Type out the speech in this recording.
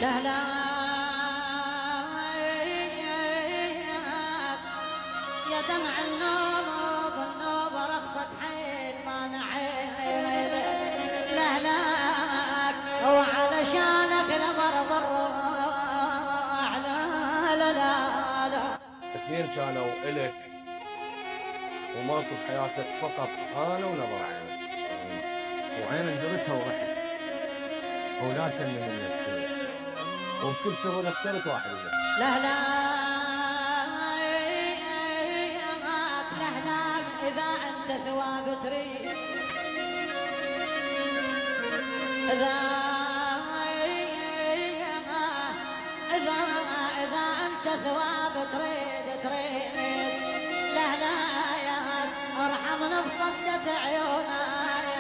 لا لا يا دمع النوب النوب رقصة حيل ما نعيل لا لا وعلشانك لمرض الروح لا لا لا اثنين كانوا إلك وماكو بحياتك فقط انا ونظر عينك، وعينك درتها ورحت ولا تنمي منك وبكل سهوله خسرت واحد منك. لا لا لهلاك اذا انت ثواب تريد اذا انت ثواب تريد لا لا يا ارحم نفصدت عيونك